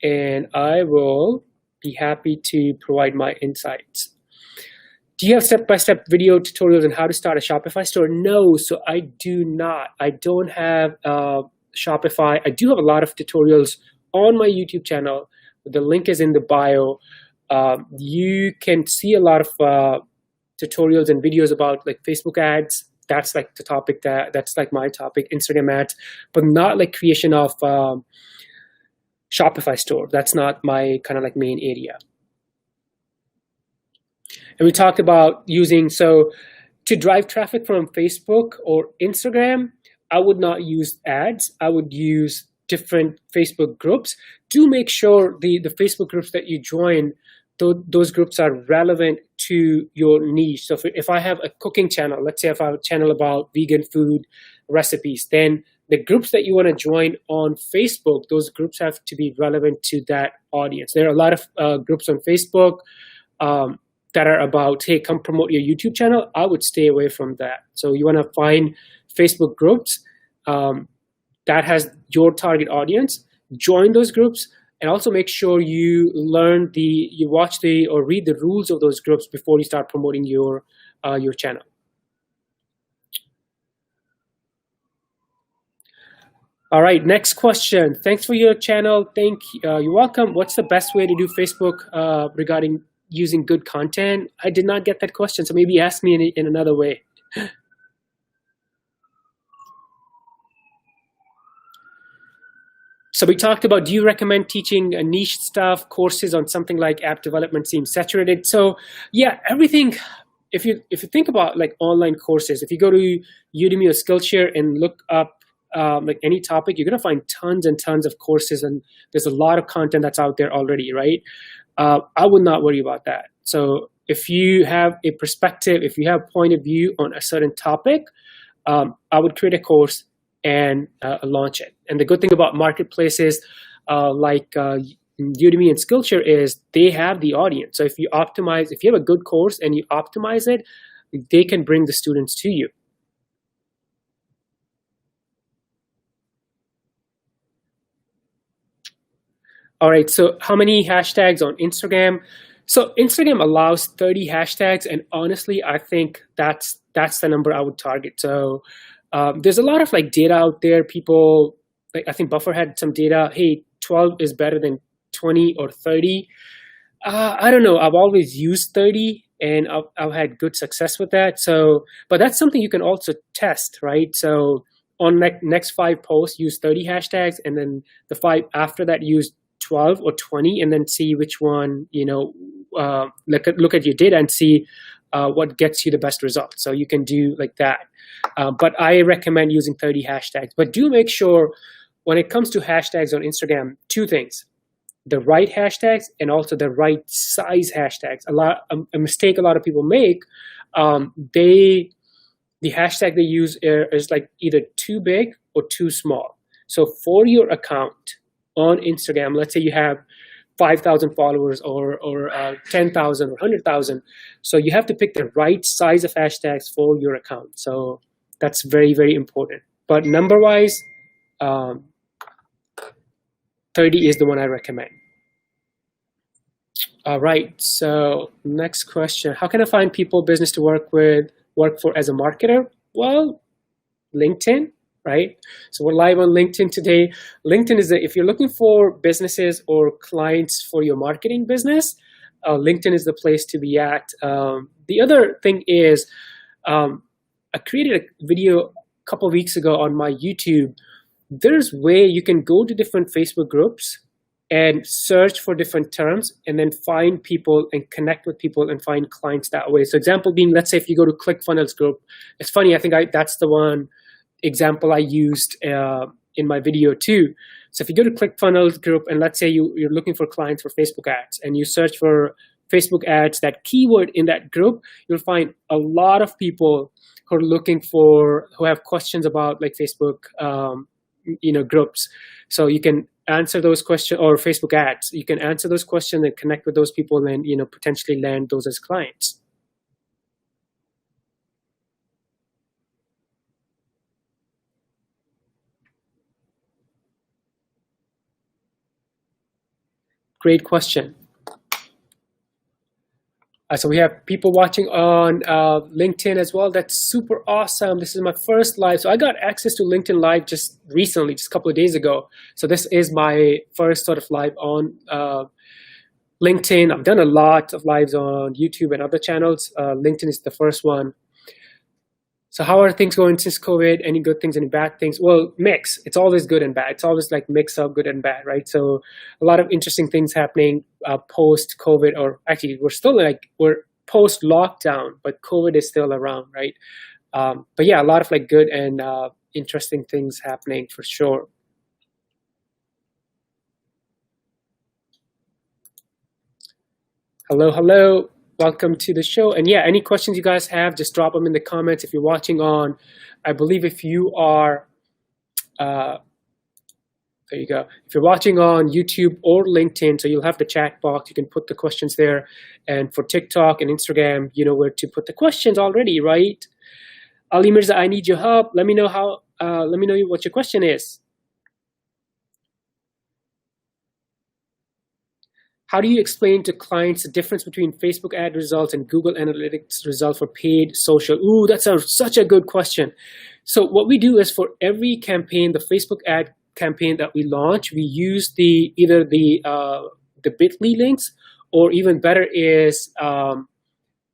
and I will be happy to provide my insights. Do you have step-by-step video tutorials on how to start a Shopify store? No, so I do not. I don't have Shopify. I do have a lot of tutorials on my YouTube channel. The link is in the bio. You can see a lot of tutorials and videos about like Facebook ads. That's like the topic that's like my topic, Instagram ads, but not like creation of Shopify store. That's not my kind of like main area. And we talked about using, so to drive traffic from Facebook or Instagram, I would not use ads. I would use different Facebook groups. Do make sure the Facebook groups that you join, those groups are relevant to your niche. So if I have a cooking channel, let's say if I have a channel about vegan food recipes, then the groups that you want to join on Facebook, those groups have to be relevant to that audience. There are a lot of groups on Facebook that are about, hey, come promote your YouTube channel. I would stay away from that. So you want to find Facebook groups that has your target audience, join those groups, and also make sure you watch or read the rules of those groups before you start promoting your channel. All right, next question. Thanks for your channel. You're welcome. What's the best way to do Facebook regarding using good content? I did not get that question, so maybe ask me in another way. So we talked about, do you recommend teaching a niche stuff, courses on something like app development seems saturated? So yeah, everything, if you think about like online courses, if you go to Udemy or Skillshare and look up like any topic, you're gonna find tons and tons of courses, and there's a lot of content that's out there already, right? I would not worry about that. So if you have a perspective, if you have a point of view on a certain topic, I would create a course and launch it. And the good thing about marketplaces like Udemy and Skillshare is they have the audience. So if you have a good course and you optimize it, they can bring the students to you. All right, so how many hashtags on Instagram? So Instagram allows 30 hashtags, and honestly, I think that's the number I would target. So there's a lot of like data out there. People, like I think Buffer had some data. Hey, 12 is better than 20 or 30. I don't know. I've always used 30, and I've had good success with that. So, but that's something you can also test, right? So on next 5 posts, use 30 hashtags, and then the 5 after that, use 12 or 20, and then see which one, look at your data and see what gets you the best results. So you can do like that. But I recommend using 30 hashtags. But do make sure when it comes to hashtags on Instagram, 2 things: the right hashtags and also the right size hashtags. A mistake a lot of people make, the hashtag they use is like either too big or too small. So for your account on Instagram, let's say you have 5,000 followers or 10,000 or 100,000. So you have to pick the right size of hashtags for your account. So that's very, very important. But number-wise, 30 is the one I recommend. All right, so next question. How can I find people, business to work for as a marketer? Well, LinkedIn. Right? So we're live on LinkedIn today. LinkedIn is if you're looking for businesses or clients for your marketing business, LinkedIn is the place to be at. The other thing is, I created a video a couple of weeks ago on my YouTube. There's way you can go to different Facebook groups and search for different terms and then find people and connect with people and find clients that way. So example being, let's say if you go to ClickFunnels group, it's funny, I think that's the one example I used in my video too. So if you go to ClickFunnels group and let's say you're looking for clients for Facebook ads and you search for Facebook ads, that keyword in that group, you'll find a lot of people who have questions about like Facebook groups. So you can answer those questions, or Facebook ads. You can answer those questions and connect with those people and potentially land those as clients. Great question. So we have people watching on LinkedIn as well. That's super awesome. This is my first live. So I got access to LinkedIn Live just recently, just a couple of days ago. So this is my first sort of live on LinkedIn. I've done a lot of lives on YouTube and other channels. LinkedIn is the first one. So how are things going since COVID? Any good things, any bad things? Well, mix. It's always good and bad. It's always like mix of good and bad, right? So a lot of interesting things happening post-COVID, or actually we're post-lockdown, but COVID is still around, right? But yeah, a lot of like good and interesting things happening for sure. Hello, hello. Welcome to the show. And yeah, any questions you guys have, just drop them in the comments. If you're watching on, I believe if you are, there you go. If you're watching on YouTube or LinkedIn, so you'll have the chat box, you can put the questions there. And for TikTok and Instagram, you know where to put the questions already, right? Ali Mirza, I need your help. Let me know what your question is. How do you explain to clients the difference between Facebook ad results and Google Analytics results for paid social? Ooh, that's such a good question. So what we do is for every campaign, the Facebook ad campaign that we launch, we use either the bit.ly links, or even better is the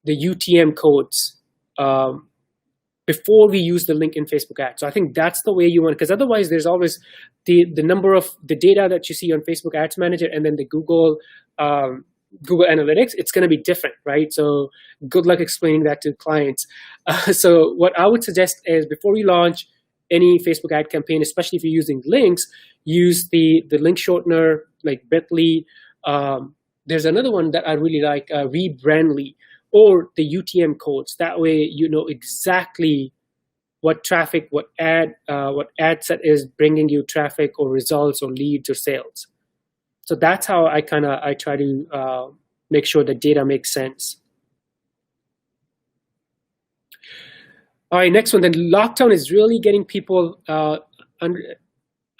UTM codes before we use the link in Facebook ads. So I think that's the way you want, because otherwise there's always the number of the data that you see on Facebook Ads Manager and then the Google Analytics, it's going to be different, right? So good luck explaining that to clients. So what I would suggest is before you launch any Facebook ad campaign, especially if you're using links, use the link shortener like bit.ly. There's another one that I really like, Rebrandly, or the UTM codes. That way you know exactly what traffic, what ad set is bringing you traffic or results or leads or sales. So that's how I try to make sure the data makes sense. All right, next one. Then lockdown is really getting people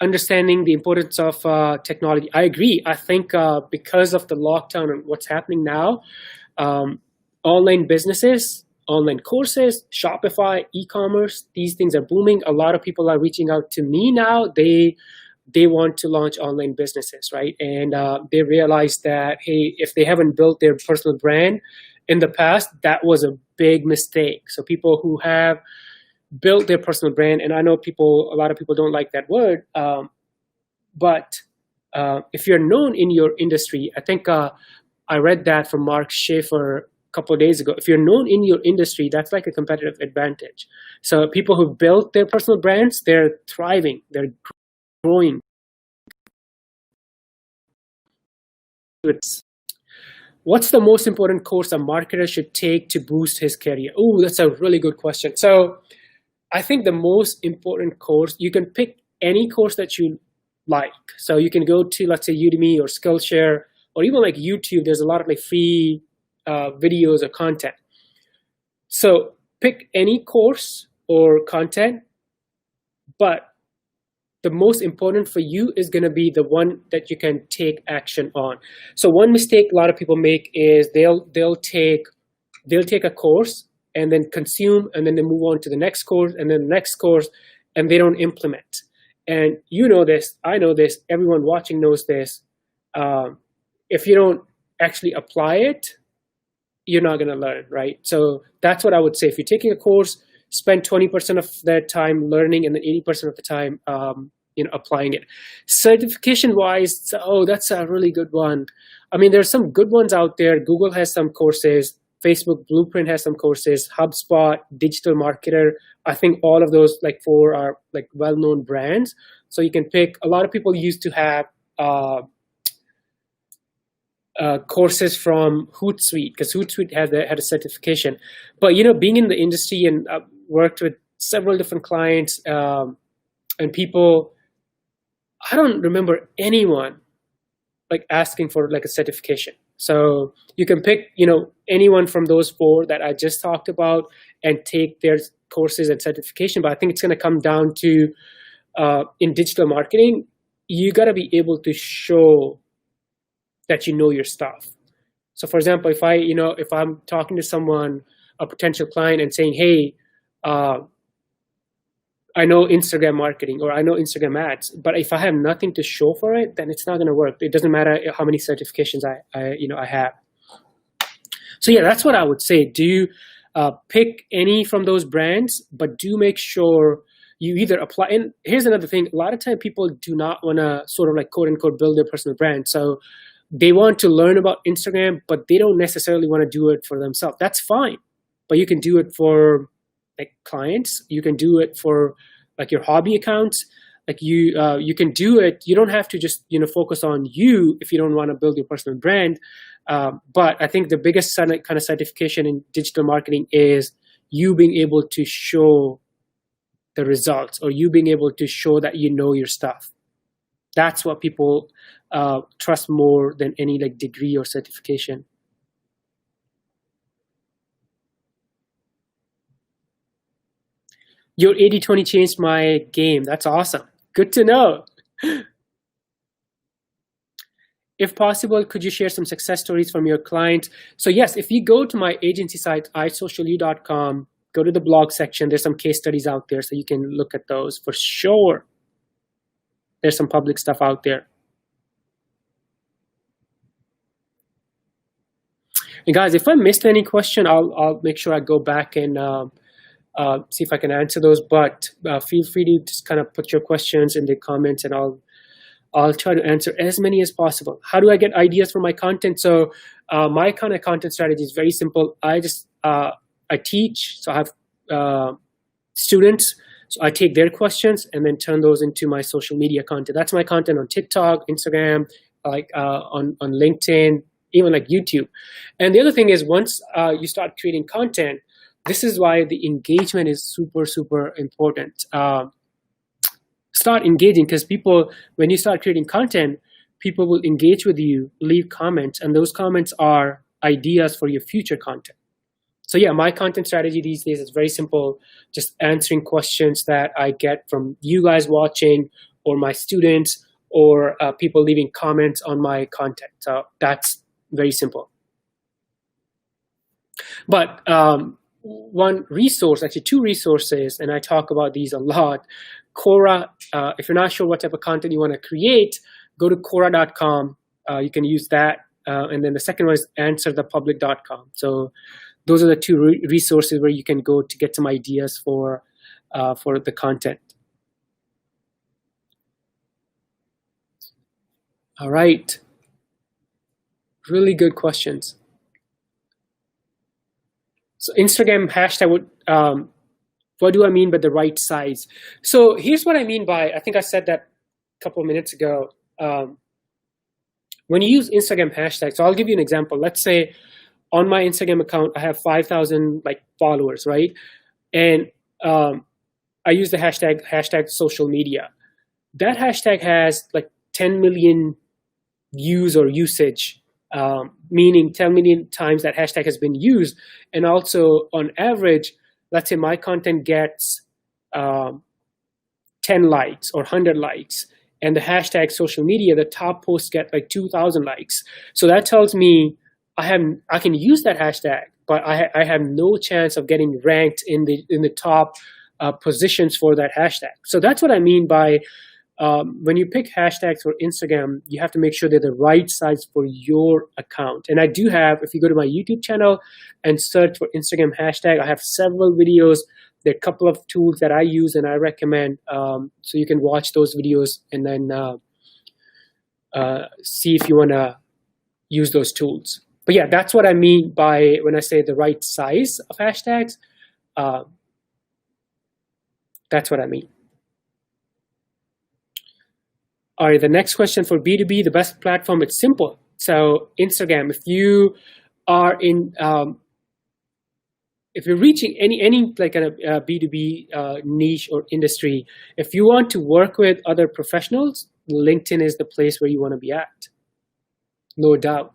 understanding the importance of technology. I agree. I think because of the lockdown and what's happening now, online businesses, online courses, Shopify, e-commerce, these things are booming. A lot of people are reaching out to me now. They want to launch online businesses, right? And they realize that, hey, if they haven't built their personal brand in the past, that was a big mistake. So people who have built their personal brand, and I know a lot of people don't like that word, but if you're known in your industry, I think I read that from Mark Schaefer a couple of days ago. If you're known in your industry, that's like a competitive advantage. So people who built their personal brands, they're thriving, they're growing. What's the most important course a marketer should take to boost his career? Oh, that's a really good question. So I think the most important course, you can pick any course that you like. So you can go to, let's say, Udemy or Skillshare, or even like YouTube. There's a lot of like free videos or content. So pick any course or content, but the most important for you is going to be the one that you can take action on. So one mistake a lot of people make is they'll take a course and then consume, and then they move on to the next course and then the next course, and they don't implement. And you know this, I know this, everyone watching knows this. If you don't actually apply it, you're not going to learn, right? So that's what I would say. If you're taking a course, spend 20% of that time learning and then 80% of the time applying it. Certification wise, oh, that's a really good one. I mean, there's some good ones out there. Google has some courses. Facebook Blueprint has some courses. HubSpot, Digital Marketer. I think all of those like four are like well-known brands. So you can pick. A lot of people used to have courses from Hootsuite, because Hootsuite had a certification. But being in the industry and worked with several different clients and people, I don't remember anyone like asking for like a certification. So you can pick anyone from those four that I just talked about and take their courses and certification. But I think it's going to come down to in digital marketing, you got to be able to show that you know your stuff. So for example, if I'm talking to someone, a potential client, and saying, hey, uh, I know Instagram marketing or I know Instagram ads, but if I have nothing to show for it, then it's not going to work. It doesn't matter how many certifications I have. So yeah, that's what I would say. Do pick any from those brands, but do make sure you either apply. And here's another thing: a lot of time people do not want to sort of like quote unquote build their personal brand. So they want to learn about Instagram, but they don't necessarily want to do it for themselves. That's fine, but you can do it for like clients. You can do it for like your hobby accounts. Like you can do it. You don't have to just focus on you if you don't want to build your personal brand. But I think the biggest kind of certification in digital marketing is you being able to show the results, or you being able to show that you know your stuff. That's what people trust more than any like degree or certification. Your 80/20 changed my game. That's awesome. Good to know. If possible, could you share some success stories from your clients? So yes, if you go to my agency site, isocialu.com, go to the blog section, there's some case studies out there, so you can look at those for sure. There's some public stuff out there. And guys, if I missed any question, I'll make sure I go back and see if I can answer those. But feel free to just kind of put your questions in the comments, and I'll try to answer as many as possible. How do I get ideas for my content? So my kind of content strategy is very simple. I teach, so I have students. So I take their questions and then turn those into my social media content. That's my content on TikTok, Instagram, like on LinkedIn, even like YouTube. And the other thing is, once you start creating content, this is why the engagement is super, super important. Start engaging, because people, when you start creating content, people will engage with you, leave comments, and those comments are ideas for your future content. So yeah, my content strategy these days is very simple, just answering questions that I get from you guys watching, or my students, or people leaving comments on my content. So that's very simple. But one resource, actually two resources, and I talk about these a lot. Quora, if you're not sure what type of content you want to create, go to Quora.com. You can use that. And then the second one is answerthepublic.com. So those are the two resources where you can go to get some ideas for the content. All right. Really good questions. So Instagram hashtag, what do I mean by the right size? So here's what I mean by, I think I said that a couple of minutes ago. When you use Instagram hashtags, so I'll give you an example. Let's say on my Instagram account, I have 5,000 like followers, right? And I use the hashtag social media. That hashtag has like 10 million views or usage, meaning 10 million times that hashtag has been used. And also on average, let's say my content gets 10 likes or 100 likes, and the hashtag social media, the top posts get like 2,000 likes. So that tells me I can use that hashtag, but I have no chance of getting ranked in the top positions for that hashtag. So that's what I mean by when you pick hashtags for Instagram, you have to make sure they're the right size for your account. And I do have, if you go to my YouTube channel and search for Instagram hashtag, I have several videos. There are a couple of tools that I use and I recommend. So you can watch those videos and then see if you want to use those tools. But yeah, that's what I mean by when I say the right size of hashtags. That's what I mean. All right, the next question for B2B, the best platform, it's simple. So Instagram, if you are in, if you're reaching any like a B2B niche or industry, if you want to work with other professionals, LinkedIn is the place where you want to be at, no doubt.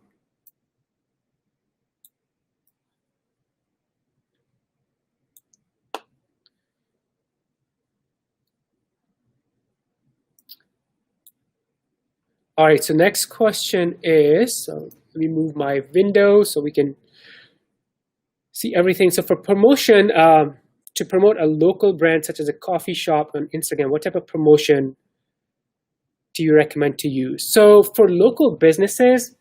All right, so next question is, so let me move my window so we can see everything. So for promotion, to promote a local brand such as a coffee shop on Instagram, what type of promotion do you recommend to use? So for local businesses,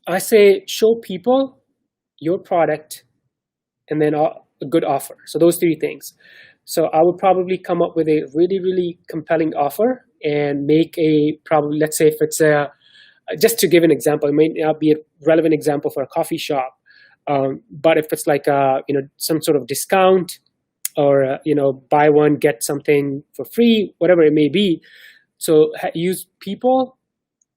I say show people your product and then a good offer. So those three things. So I would probably come up with a really, really compelling offer and make a probably, let's say if it's a, just to give an example, it may not be a relevant example for a coffee shop, but if it's like a, some sort of discount or, buy one, get something for free, whatever it may be. So use people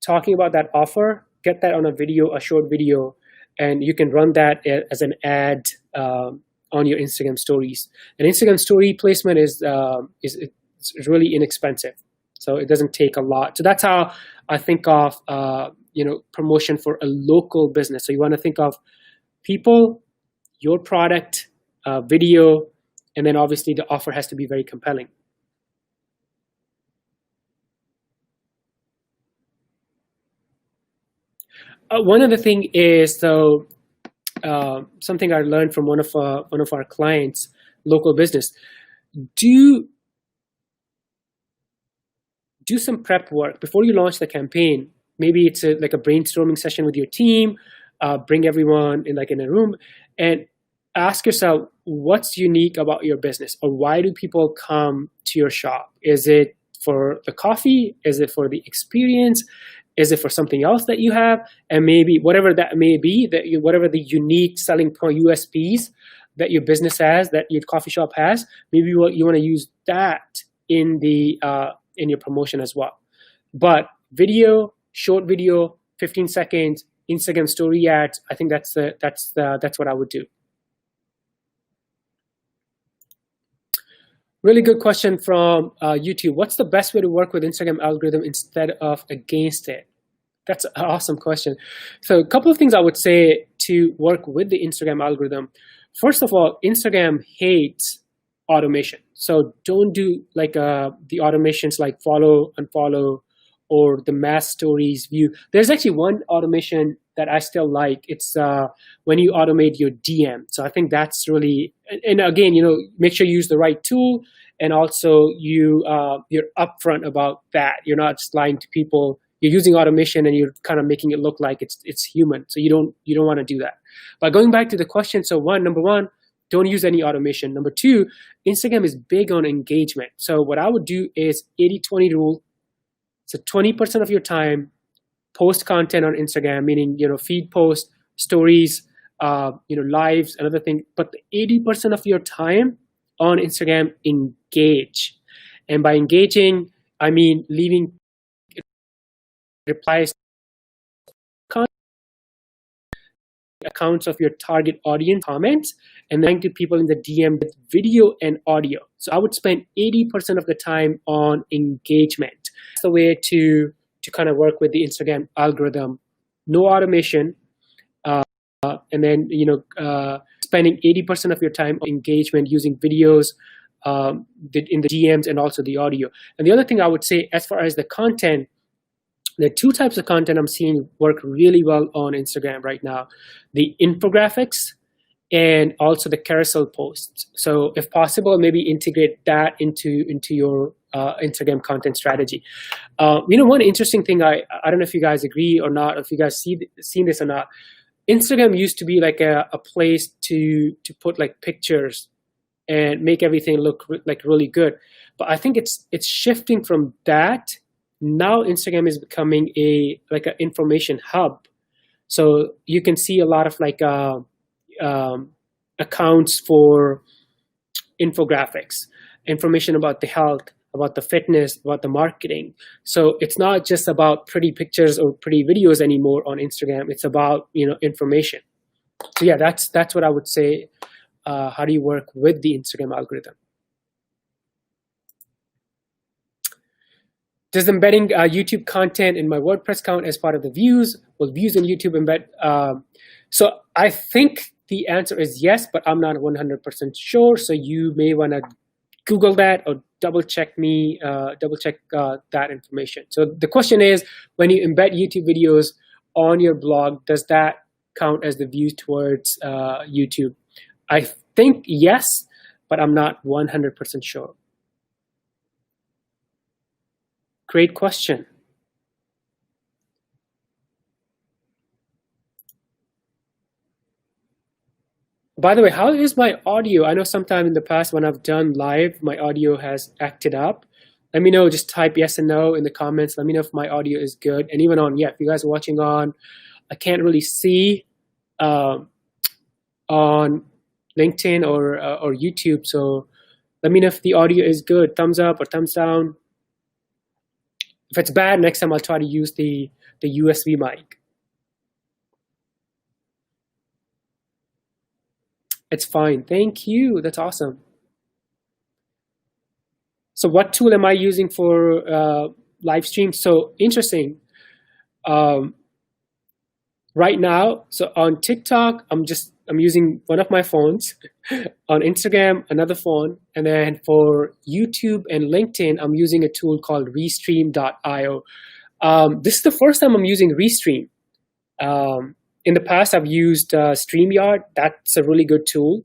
talking about that offer, get that on a video, a short video, and you can run that as an ad on your Instagram stories. And Instagram story placement is it's really inexpensive, so it doesn't take a lot. So that's how I think of promotion for a local business. So you want to think of people, your product, video, and then obviously the offer has to be very compelling. One other thing is, so something I learned from one of our clients, local business, do some prep work before you launch the campaign. Maybe it's like a brainstorming session with your team. Bring everyone in a room and ask yourself what's unique about your business, or why do people come to your shop? Is it for the coffee? Is it for the experience? Is it for something else that you have? And maybe whatever that may be, whatever the unique selling point, USPs that your business has, that your coffee shop has, maybe you want to use that in your promotion as well. But video, short video, 15 seconds, Instagram story ads, I think that's what I would do. Really good question from YouTube. What's the best way to work with Instagram algorithm instead of against it? That's an awesome question. So a couple of things I would say to work with the Instagram algorithm. First of all, Instagram hates automation. So don't do the automations like follow, unfollow, or the mass stories view. There's actually one automation that I still like. It's when you automate your DM. So I think that's really, and again, make sure you use the right tool, and also you're upfront about that. You're not just lying to people. You're using automation and you're kind of making it look like it's human. So you don't want to do that. But going back to the question, so number one, don't use any automation. Number two, Instagram is big on engagement. So what I would do is 80-20 rule. So 20% of your time, post content on Instagram, meaning, feed posts, stories, lives, another thing. But 80% of your time on Instagram, engage. And by engaging, I mean leaving replies, accounts of your target audience, comments, and then to people in the DM with video and audio. So I would spend 80% of the time on engagement. That's the way to kind of work with the Instagram algorithm. No automation, and then spending 80% of your time on engagement using videos in the DMs and also the audio. And the other thing I would say, as far as the content, there are two types of content I'm seeing work really well on Instagram right now: the infographics and also the carousel posts. So if possible, maybe integrate that into your Instagram content strategy. One interesting thing, I don't know if you guys agree or not, if you guys seen this or not. Instagram used to be like a place to put like pictures and make everything look like really good. But I think it's shifting from that. Now Instagram is becoming an information hub. So you can see a lot of accounts for infographics, information about the health, about the fitness, about the marketing. So it's not just about pretty pictures or pretty videos anymore on Instagram. It's about information. So yeah, that's what I would say. How do you work with the Instagram algorithm? Does embedding YouTube content in my WordPress count as part of the views? Will views in YouTube embed? So I think the answer is yes, but I'm not 100% sure. So you may want to Google that or double check that information. So the question is, when you embed YouTube videos on your blog, does that count as the views towards YouTube? I think yes, but I'm not 100% sure. Great question. By the way, how is my audio? I know sometime in the past when I've done live, my audio has acted up. Let me know, just type yes and no in the comments. Let me know if my audio is good. And even on, yeah, if you guys are watching on, I can't really see on LinkedIn or YouTube. So let me know if the audio is good. Thumbs up or thumbs down. If it's bad, next time I'll try to use the USB mic. It's fine. Thank you. That's awesome. So what tool am I using for live stream? So interesting. Right now, so on TikTok, I'm using one of my phones. On Instagram, another phone. And then for YouTube and LinkedIn, I'm using a tool called Restream.io. This is the first time I'm using Restream. In the past, I've used StreamYard. That's a really good tool.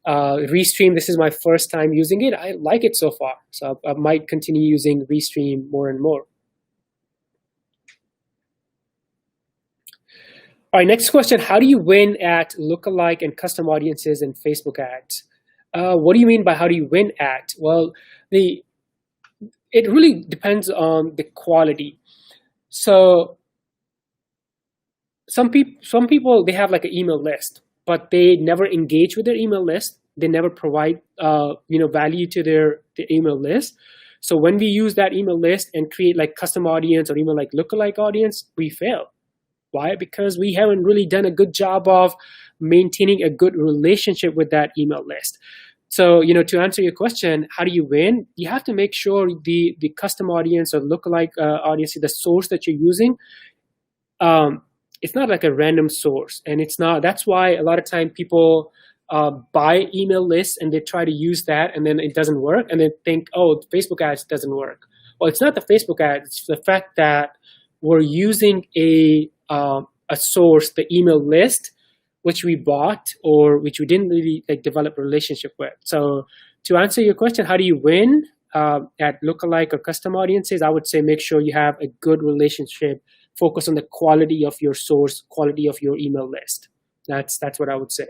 Restream, this is my first time using it. I like it so far. So I might continue using Restream more and more. All right, next question. How do you win at lookalike and custom audiences in Facebook ads? What do you mean by how do you win at? Well, it really depends on the quality. So some people, they have like an email list, but they never engage with their email list. They never provide value to their email list. So when we use that email list and create like custom audience or even like lookalike audience, we fail. Why? Because we haven't really done a good job of maintaining a good relationship with that email list. So, to answer your question, how do you win? You have to make sure the custom audience or lookalike audience, the source that you're using, it's not like a random source. And it's not, that's why a lot of time people buy email lists and they try to use that and then it doesn't work and they think, oh, Facebook ads doesn't work. Well, it's not the Facebook ads, it's the fact that we're using a source, the email list, which we bought or which we didn't really develop a relationship with. So to answer your question, how do you win at lookalike or custom audiences? I would say make sure you have a good relationship, focus on the quality of your source, quality of your email list. That's what I would say.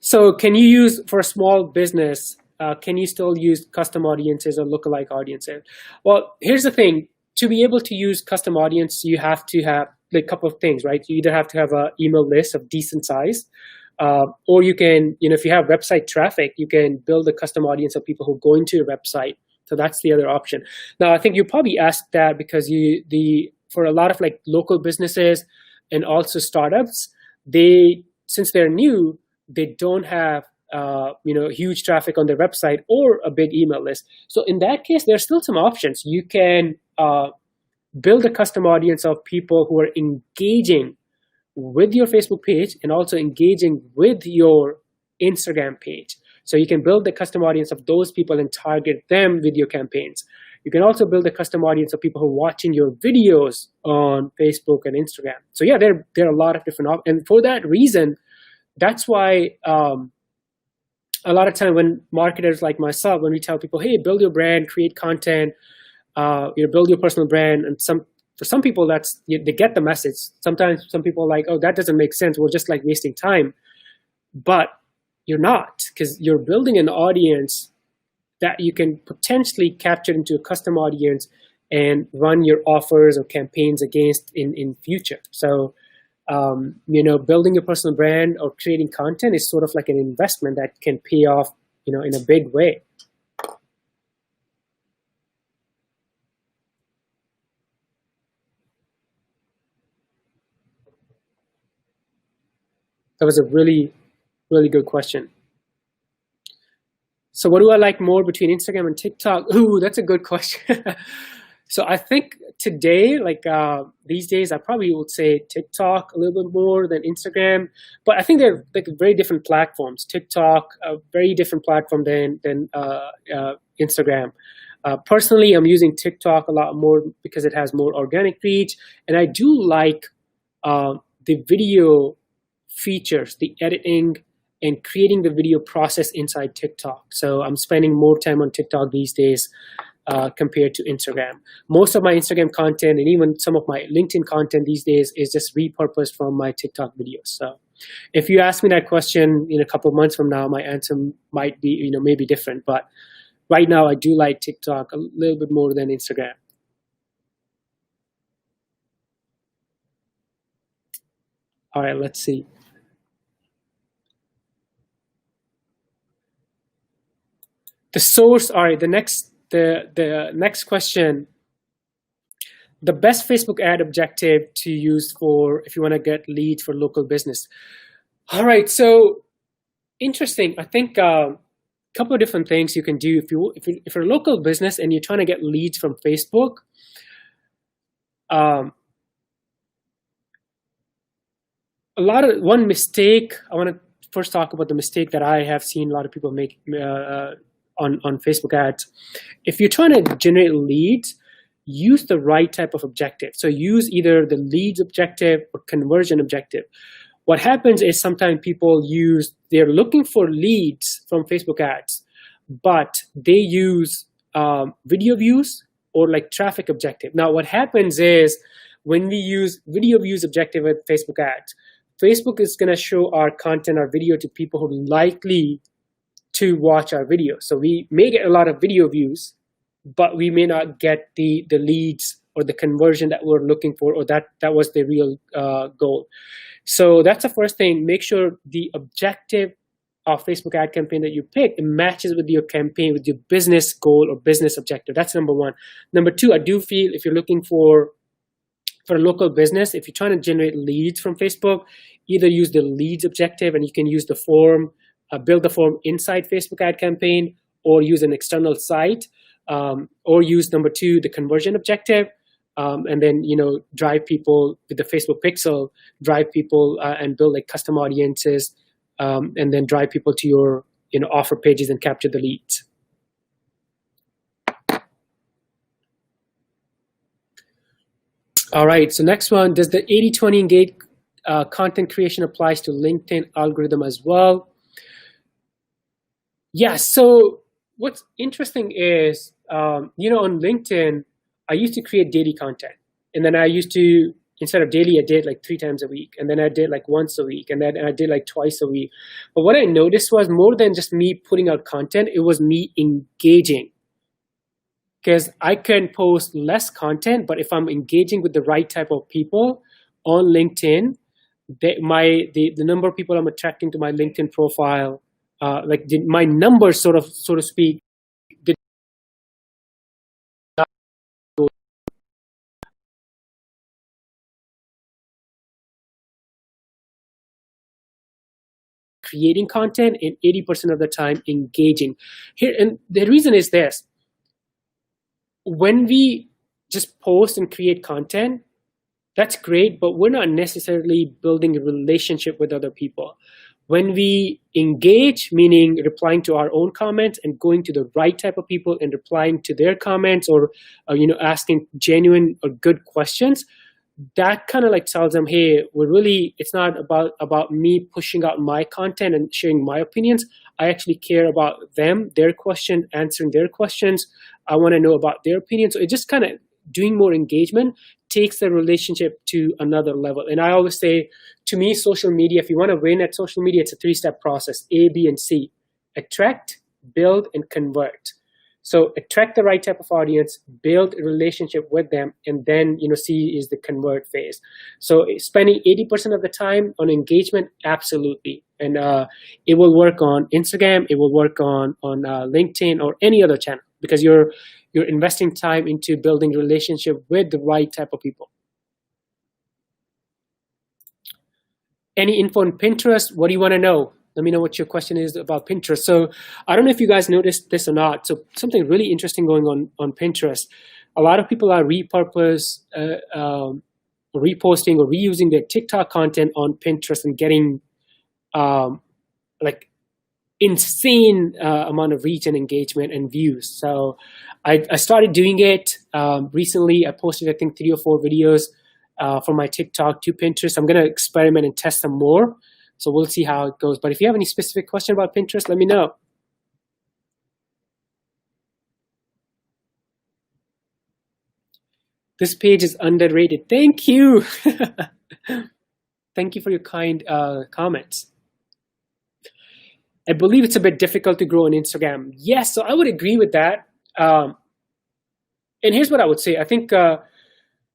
So can you use, for a small business, can you still use custom audiences or lookalike audiences? Well, here's the thing. To be able to use custom audience, you have to have a couple of things, right? You either have to have an email list of decent size, or you can, if you have website traffic, you can build a custom audience of people who go into your website. So that's the other option. Now, I think you probably asked that because for a lot of local businesses and also startups, since they're new, they don't have huge traffic on their website or a big email list. So in that case, there's still some options. You can build a custom audience of people who are engaging with your Facebook page and also engaging with your Instagram page. So you can build the custom audience of those people and target them with your campaigns. You can also build a custom audience of people who are watching your videos on Facebook and Instagram. So yeah, there are a lot of different options. And for that reason, that's why a lot of time when marketers like myself, when we tell people, hey, build your brand, create content, build your personal brand, and for some people they get the message. Sometimes some people are like, oh, that doesn't make sense. We're just wasting time. But you're not, because you're building an audience that you can potentially capture into a custom audience and run your offers or campaigns against in future. So building your personal brand or creating content is sort of like an investment that can pay off, in a big way. That was a really, really good question. So what do I like more between Instagram and TikTok? Ooh, that's a good question. So I think today, like these days, I probably would say TikTok a little bit more than Instagram. But I think they're like very different platforms. TikTok, a very different platform than Instagram. Personally, I'm using TikTok a lot more because it has more organic reach, and I do like the video features, the editing and creating the video process inside TikTok. So I'm spending more time on TikTok these days compared to Instagram. Most of my Instagram content and even some of my LinkedIn content these days is just repurposed from my TikTok videos. So if you ask me that question in a couple of months from now, my answer might be, maybe different. But right now, I do like TikTok a little bit more than Instagram. All right, let's see. The source. All right, the next question. The best Facebook ad objective to use for if you want to get leads for local business. All right, so interesting. I think a couple of different things you can do if you're a local business and you're trying to get leads from Facebook. One mistake I want to first talk about the mistake that I have seen a lot of people make on Facebook ads. If you're trying to generate leads, use the right type of objective. So use either the leads objective or conversion objective. What happens is sometimes they're looking for leads from Facebook ads, but they use video views or like traffic objective. Now, what happens is when we use video views objective with Facebook ads, Facebook is going to show our content, our video to people who are likely to watch our video. So we may get a lot of video views, but we may not get the leads or the conversion that we're looking for, or that was the real goal. So that's the first thing. Make sure the objective of Facebook ad campaign that you pick, it matches with your campaign, with your business goal or business objective. That's number one. Number two, I do feel if you're looking for a local business, if you're trying to generate leads from Facebook, either use the leads objective and you can use the form, build the form inside Facebook ad campaign, or use an external site, or use number two, the conversion objective, and then drive people with the Facebook pixel, drive people and build like custom audiences, and then drive people to your offer pages and capture the leads. All right, so next one, does the 80-20 engage content creation applies to LinkedIn algorithm as well? Yeah, so what's interesting is, on LinkedIn, I used to create daily content. And then I used to, instead of daily, I did like 3 times a week. And then I did like once a week. And then I did like twice a week. But what I noticed was more than just me putting out content, it was me engaging. Because I can post less content, but if I'm engaging with the right type of people on LinkedIn, the number of people I'm attracting to my LinkedIn profile, my numbers, so to speak, did not go creating content and 80% of the time engaging. Here, and the reason is this. When we just post and create content, that's great, but we're not necessarily building a relationship with other people. When we engage, meaning replying to our own comments and going to the right type of people and replying to their comments, or asking genuine or good questions, that kind of like tells them, hey, it's not about me pushing out my content and sharing my opinions. I actually care about them, their question, answering their questions. I want to know about their opinions. So it just kind of doing more engagement takes the relationship to another level. And I always say, to me, social media, if you want to win at social media, it's a 3-step process, A, B, and C. Attract, build, and convert. So attract the right type of audience, build a relationship with them, and then C is the convert phase. So spending 80% of the time on engagement, absolutely. And it will work on Instagram, it will work on LinkedIn or any other channel, because you're investing time into building a relationship with the right type of people. Any info on Pinterest? What do you want to know? Let me know what your question is about Pinterest. So I don't know if you guys noticed this or not. So something really interesting going on Pinterest. A lot of people are reposting or reusing their TikTok content on Pinterest and getting um, like insane amount of reach and engagement and views. So I started doing it recently. I posted, I think, 3 or 4 videos from my TikTok to Pinterest. I'm going to experiment and test some more. So we'll see how it goes. But if you have any specific question about Pinterest, let me know. This page is underrated. Thank you. Thank you for your kind comments. I believe it's a bit difficult to grow on Instagram. Yes, so I would agree with that. And here's what I would say. I think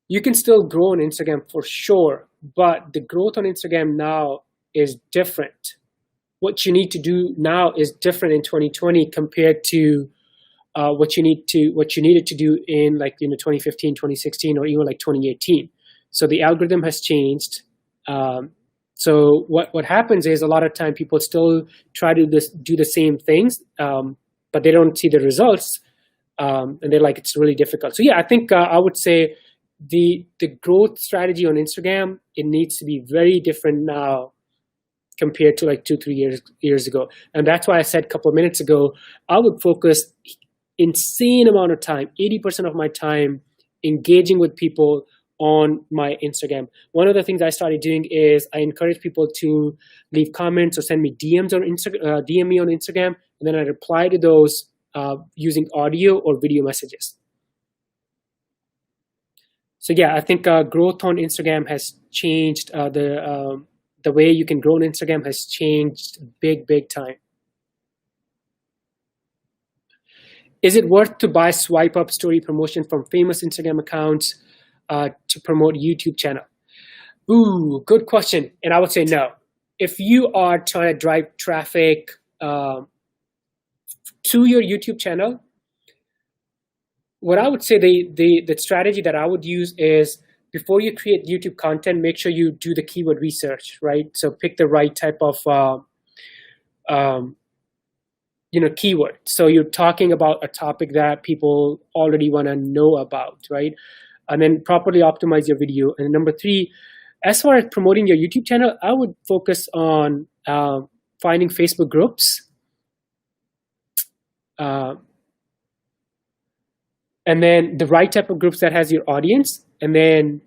you can still grow on Instagram for sure, but the growth on Instagram now is different. What you need to do now is different in 2020 compared to what you needed to do in 2015, 2016, or even like 2018. So the algorithm has changed. So what happens is a lot of time people still try to do the same things, but they don't see the results, and they're like, it's really difficult. So yeah, I think I would say the growth strategy on Instagram, it needs to be very different now compared to like 2-3 years ago. And that's why I said a couple of minutes ago, I would focus insane amount of time, 80% of my time, engaging with people on my Instagram. One of the things I started doing is I encourage people to leave comments or send me DMs on Instagram, DM me on Instagram, and then I reply to those using audio or video messages. So yeah, I think growth on Instagram has changed. The way you can grow on Instagram has changed big time. Is it worth to buy swipe up story promotion from famous Instagram accounts to promote YouTube channel? Ooh, good question. And I would say no. If you are trying to drive traffic to your YouTube channel, what I would say the strategy that I would use is, before you create YouTube content, make sure you do the keyword research, right? So pick the right type of keyword. So you're talking about a topic that people already want to know about, right? And then properly optimize your video. And number 3, as far as promoting your YouTube channel, I would focus on finding Facebook groups, and then the right type of groups that has your audience, and then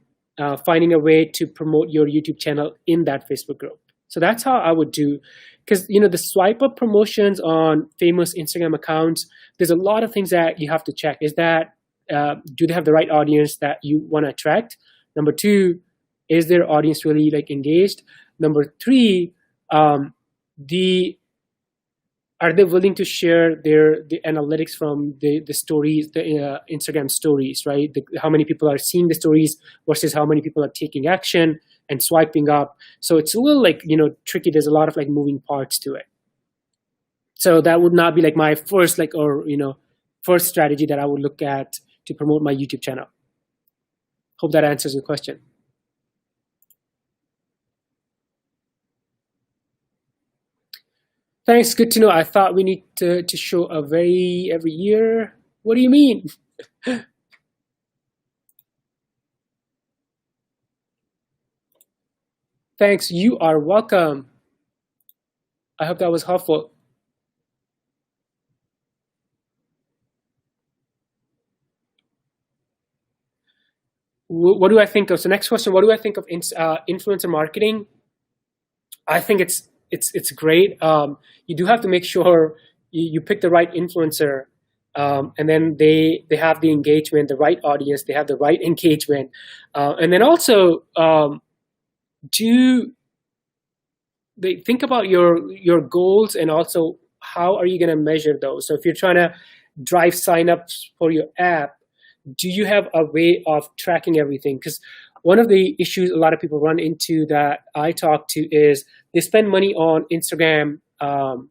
finding a way to promote your YouTube channel in that Facebook group. So that's how I would do, because the swipe up promotions on famous Instagram accounts, there's a lot of things that you have to check. Is that do they have the right audience that you want to attract? Number 2, is their audience really engaged? Number 3, are they willing to share the analytics from the stories, the Instagram stories, right? How many people are seeing the stories versus how many people are taking action and swiping up. So it's a little tricky. There's a lot of moving parts to it. So that would not be my first first strategy that I would look at to promote my YouTube channel. Hope that answers your question. Thanks, good to know. I thought we need to show every year. What do you mean? Thanks, you are welcome. I hope that was helpful. What do I think of? So next question, what do I think of influencer marketing? I think it's great. You do have to make sure you pick the right influencer, and then they have the engagement, the right audience, they have the right engagement, and then also they think about your goals, and also how are you going to measure those. So if you're trying to drive signups for your app, do you have a way of tracking everything? Because one of the issues a lot of people run into that I talk to is they spend money on Instagram or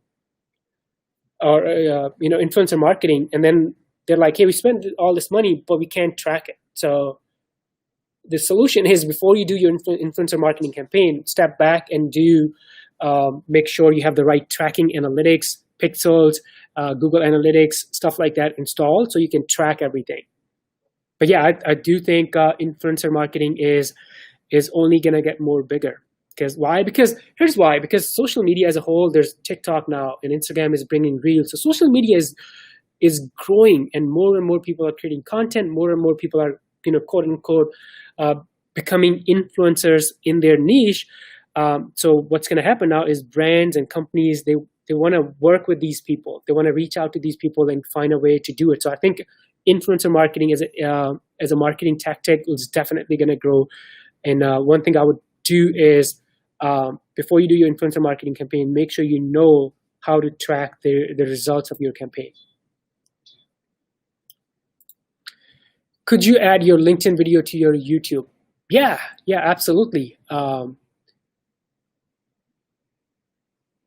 influencer marketing, and then they're like, hey, we spent all this money, but we can't track it. So the solution is, before you do your influencer marketing campaign, step back and make sure you have the right tracking analytics, pixels, Google Analytics, stuff like that installed, so you can track everything. But yeah, I do think influencer marketing is only going to get more bigger. Because why? Because here's why. Because social media as a whole, there's TikTok now, and Instagram is bringing Reels. So social media is growing, and more people are creating content. More and more people are, quote unquote, uh, becoming influencers in their niche. So what's going to happen now is brands and companies, they want to work with these people. They want to reach out to these people and find a way to do it. So I think influencer marketing as a marketing tactic is definitely going to grow. And one thing I would do is, before you do your influencer marketing campaign, make sure you know how to track the results of your campaign. Could you add your LinkedIn video to your YouTube? Yeah, absolutely.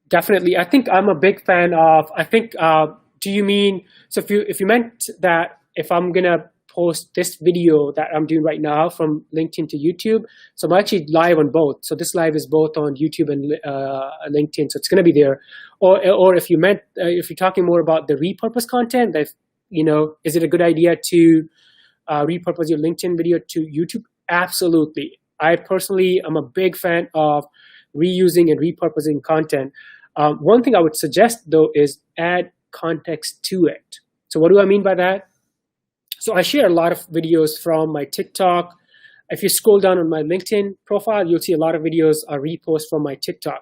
Definitely. I think I'm a big fan of, do you mean, so if you meant that if I'm going to post this video that I'm doing right now from LinkedIn to YouTube, so I'm actually live on both. So this live is both on YouTube and LinkedIn, so it's going to be there. Or if you meant, if you're talking more about the repurpose content, that, is it a good idea to repurpose your LinkedIn video to YouTube? Absolutely. I personally am a big fan of reusing and repurposing content. One thing I would suggest, though, is add context to it. So what do I mean by that? So I share a lot of videos from my TikTok. If you scroll down on my LinkedIn profile, you'll see a lot of videos are reposts from my TikTok.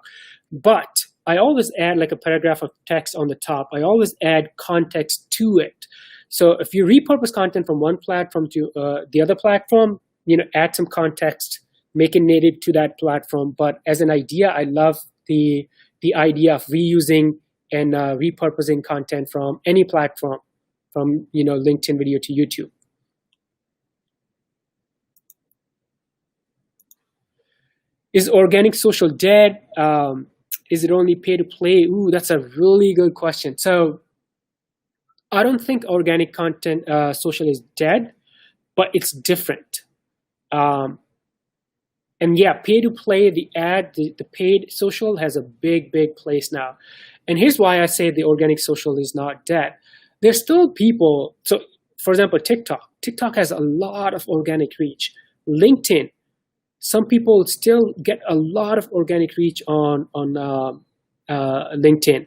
But I always add like a paragraph of text on the top. I always add context to it. So if you repurpose content from one platform to the other platform, add some context, make it native to that platform. But as an idea, I love the idea of reusing and repurposing content from any platform, from LinkedIn video to YouTube. Is organic social dead? Is it only pay to play? Ooh, that's a really good question. So I don't think organic content social is dead, but it's different. And yeah, pay to play, the paid social has a big place now. And here's why I say the organic social is not dead. There's still people. So for example, TikTok has a lot of organic reach. LinkedIn, some people still get a lot of organic reach on LinkedIn.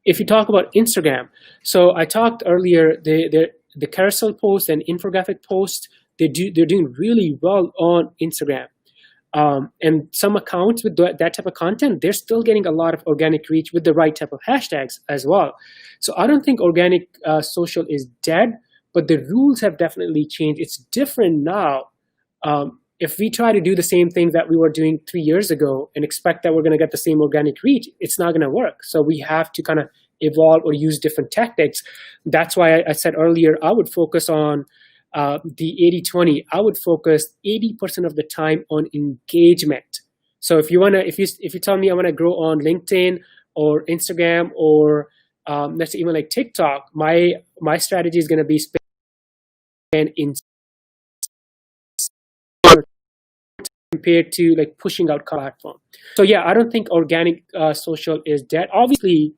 If you talk about Instagram, so I talked earlier, the carousel posts and infographic posts, they're doing really well on Instagram. And some accounts with that type of content, they're still getting a lot of organic reach with the right type of hashtags as well. So I don't think organic social is dead, but the rules have definitely changed. It's different now. If we try to do the same thing that we were doing 3 years ago and expect that we're going to get the same organic reach, it's not going to work. So we have to kind of evolve or use different tactics. That's why I said earlier, I would focus on the 80-20. I would focus 80% of the time on engagement. So if you tell me I want to grow on LinkedIn or Instagram or let's say even like TikTok, my strategy is going to be spent in compared to like pushing out platform. So yeah, I don't think organic social is dead. Obviously,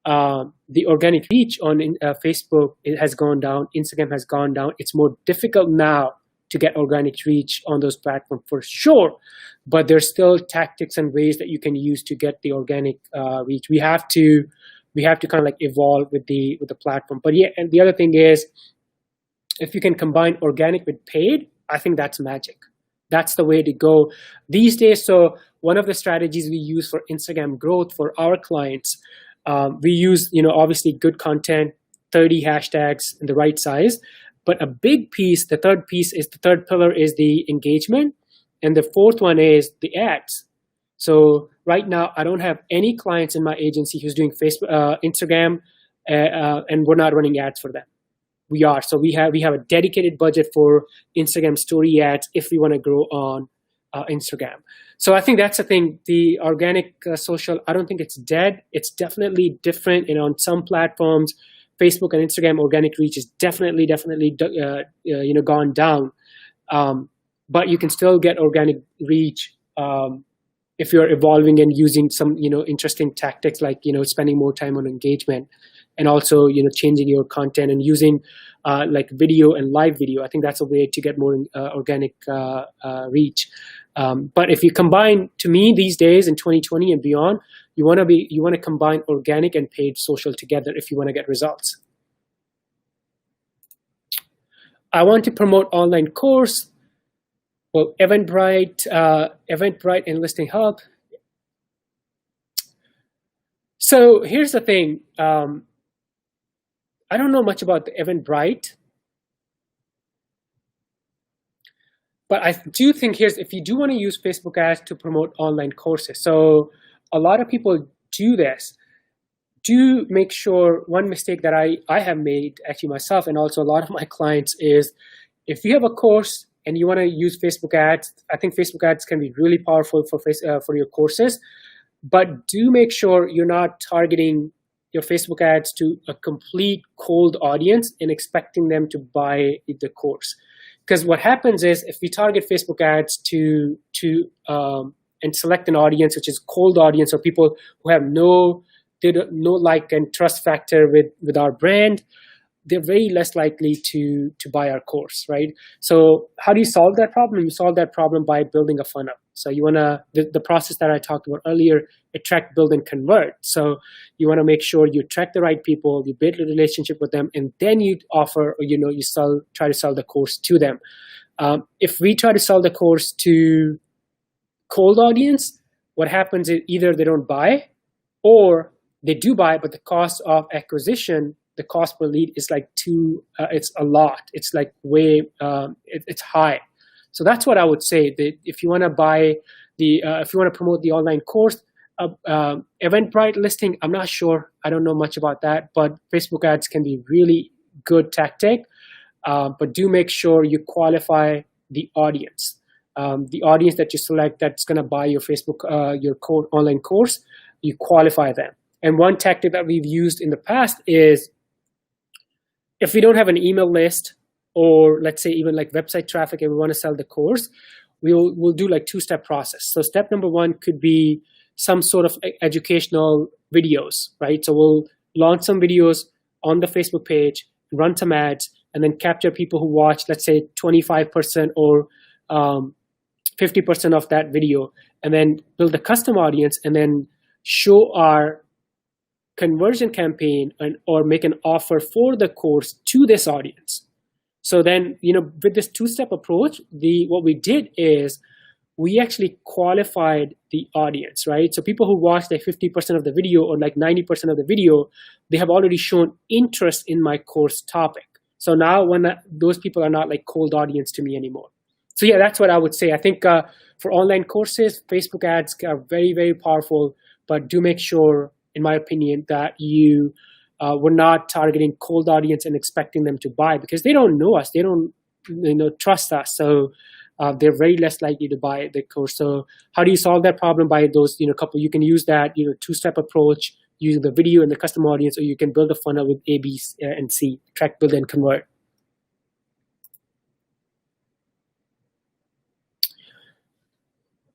the organic reach on Facebook, it has gone down. Instagram has gone down. It's more difficult now to get organic reach on those platforms for sure, but there's still tactics and ways that you can use to get the organic reach. We have to kind of like evolve with the platform. But yeah, and the other thing is, if you can combine organic with paid, I think that's magic. That's the way to go these days. So one of the strategies we use for Instagram growth for our clients, we use, obviously good content, 30 hashtags in the right size. But a big piece, the third pillar is the engagement. And the fourth one is the ads. So right now, I don't have any clients in my agency who's doing Facebook, Instagram, and we're not running ads for them. We are. So we have a dedicated budget for Instagram story ads if we want to grow on Instagram. So I think that's the thing. The organic social, I don't think it's dead. It's definitely different. And on some platforms, Facebook and Instagram, organic reach is definitely gone down. But you can still get organic reach if you're evolving and using some interesting tactics like spending more time on engagement. and also changing your content and using like video and live video. I think that's a way to get more organic reach. But if you combine, to me these days in 2020 and beyond, you want to combine organic and paid social together if you want to get results. I want to promote online course. Well, Eventbrite and Listing Hub. So here's the thing. I don't know much about the Eventbrite, but I do think if you do want to use Facebook ads to promote online courses. So a lot of people do this. Do make sure, one mistake that I have made actually myself and also a lot of my clients is, if you have a course and you want to use Facebook ads, I think Facebook ads can be really powerful for your courses, but do make sure you're not targeting your Facebook ads to a complete cold audience and expecting them to buy the course. Because what happens is, if we target Facebook ads to and select an audience which is cold audience, or people who have no like and trust factor with our brand, they're very less likely to buy our course, right? So how do you solve that problem? You solve that problem by building a funnel. So you want to, the process that I talked about earlier, attract, build, and convert. So you want to make sure you attract the right people, you build a relationship with them, and then you offer, or try to sell the course to them. If we try to sell the course to cold audience, what happens is either they don't buy, or they do buy, but the cost of acquisition, the cost per lead is like it's a lot. It's like way, it's high. So that's what I would say. That if you want to buy if you want to promote the online course, Eventbrite listing, I'm not sure. I don't know much about that, but Facebook ads can be really good tactic. But do make sure you qualify the audience that you select that's going to buy your Facebook, your online course. You qualify them. And one tactic that we've used in the past is, if we don't have an email list, or let's say even like website traffic, and we want to sell the course, we'll do like two-step process. So step number one could be some sort of educational videos, right? So we'll launch some videos on the Facebook page, run some ads, and then capture people who watch, let's say 25% or 50% of that video, and then build a custom audience, and then show our conversion campaign or make an offer for the course to this audience. So then, with this two-step approach, what we did is we actually qualified the audience, right? So people who watched like 50% of the video or like 90% of the video, they have already shown interest in my course topic. So now those people are not like cold audience to me anymore. So yeah, that's what I would say. I think for online courses, Facebook ads are very, very powerful, but do make sure, in my opinion, that you we're not targeting cold audience and expecting them to buy, because they don't know us, they don't trust us, so they're very less likely to buy the course. So how do you solve that problem? By those you can use that two-step approach, using the video and the custom audience, or you can build a funnel with A, B, and C, track, build, and convert.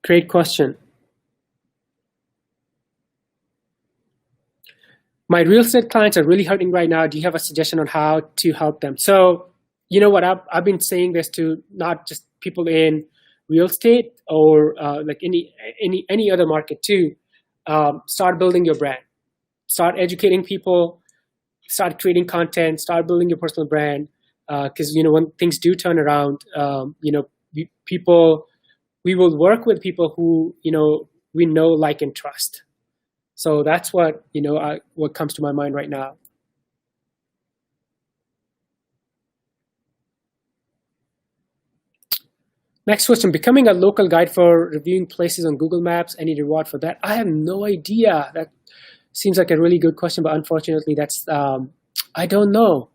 Great question. My real estate clients are really hurting right now. Do you have a suggestion on how to help them? So, you know what, I've been saying this to not just people in real estate or like any other market too. Start building your brand. Start educating people. Start creating content. Start building your personal brand. Because when things do turn around, we will work with people who we know, like, and trust. So that's what what comes to my mind right now. Next question: becoming a local guide for reviewing places on Google Maps. Any reward for that? I have no idea. That seems like a really good question, but unfortunately, that's I don't know.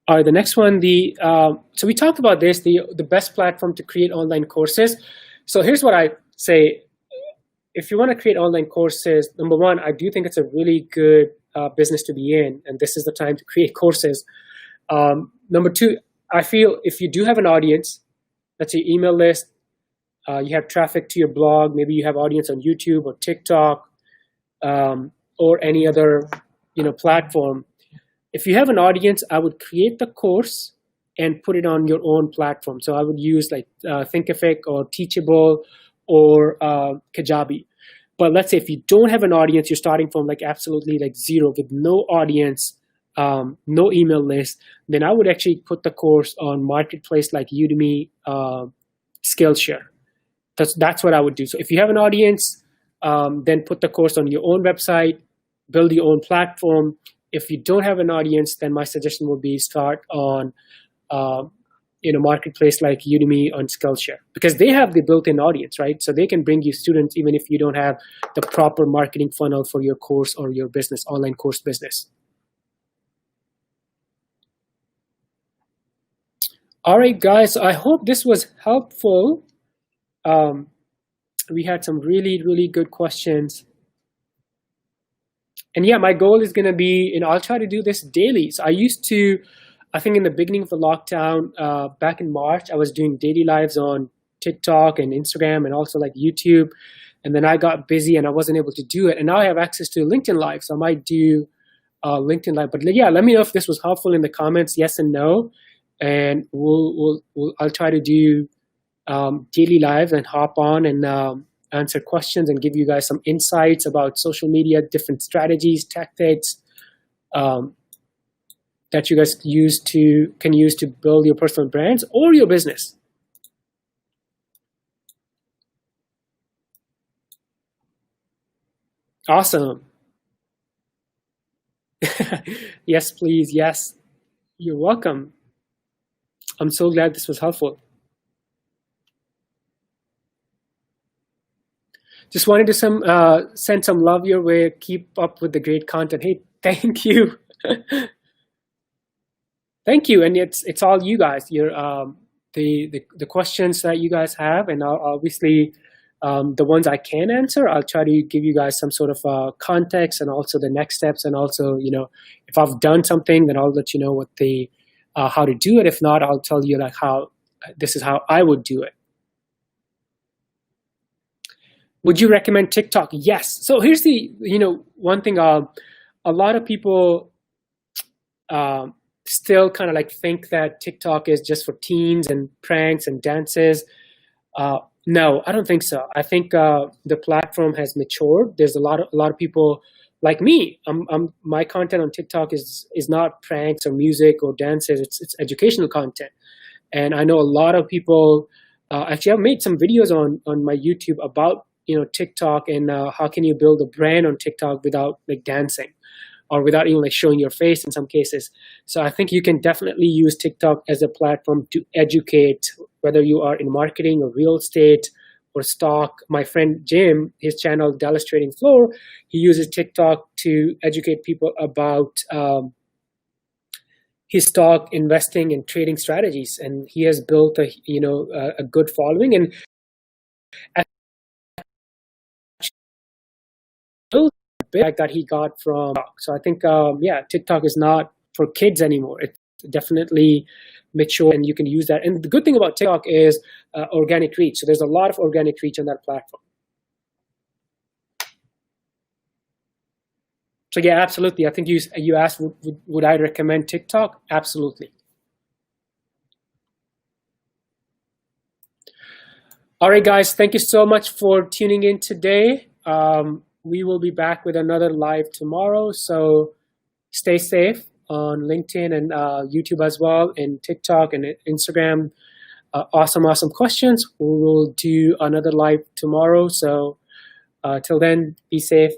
All right, the next one, so we talked about this, the best platform to create online courses. So here's what I say. If you want to create online courses, number one, I do think it's a really good business to be in, and this is the time to create courses. Number two, I feel if you do have an audience, that's your email list, you have traffic to your blog, maybe you have audience on YouTube or TikTok, or any other platform. If you have an audience, I would create the course and put it on your own platform. So I would use like Thinkific or Teachable or Kajabi. But let's say if you don't have an audience, you're starting from like absolutely like zero with no audience, no email list, then I would actually put the course on marketplace like Udemy, Skillshare. That's what I would do. So if you have an audience, then put the course on your own website, build your own platform. If you don't have an audience, then my suggestion would be start on marketplace like Udemy on Skillshare, because they have the built-in audience, right? So they can bring you students even if you don't have the proper marketing funnel for your course or your business, online course business. All right, guys, I hope this was helpful. We had some really, really good questions. And yeah, my goal is going to be, and I'll try to do this daily. So I think in the beginning of the lockdown, back in March, I was doing daily lives on TikTok and Instagram and also like YouTube. And then I got busy and I wasn't able to do it. And now I have access to LinkedIn Live. So I might do LinkedIn Live. But yeah, let me know if this was helpful in the comments, yes and no. And I'll try to do daily lives and hop on and answer questions and give you guys some insights about social media, different strategies, tactics that you guys can use to build your personal brands or your business. Awesome. Yes, please. Yes, you're welcome. I'm so glad this was helpful. Just wanted to send some love your way. Keep up with the great content. Hey, thank you. Thank you. And it's all you guys. Your the questions that you guys have, and obviously the ones I can answer, I'll try to give you guys some sort of context and also the next steps. And also, if I've done something, then I'll let you know what how to do it. If not, I'll tell you like this is how I would do it. Would you recommend TikTok? Yes. So here's the one thing. A lot of people still kind of like think that TikTok is just for teens and pranks and dances. No, I don't think so. I think the platform has matured. There's a lot of people like me. My content on TikTok is not pranks or music or dances. It's educational content, and I know a lot of people. Actually, I've made some videos on my YouTube about TikTok and how can you build a brand on TikTok without like dancing or without even like showing your face in some cases. So I think you can definitely use TikTok as a platform to educate, whether you are in marketing or real estate or stock. My friend Jim, his channel Dallas Trading Floor, he uses TikTok to educate people about his stock investing and trading strategies, and he has built a good following. And that he got from. So I think, TikTok is not for kids anymore. It's definitely mature and you can use that. And the good thing about TikTok is organic reach. So there's a lot of organic reach on that platform. So yeah, absolutely. I think you asked, would I recommend TikTok? Absolutely. All right, guys, thank you so much for tuning in today. We will be back with another live tomorrow. So stay safe on LinkedIn and YouTube as well, and TikTok and Instagram. Awesome questions. We will do another live tomorrow. So till then, be safe.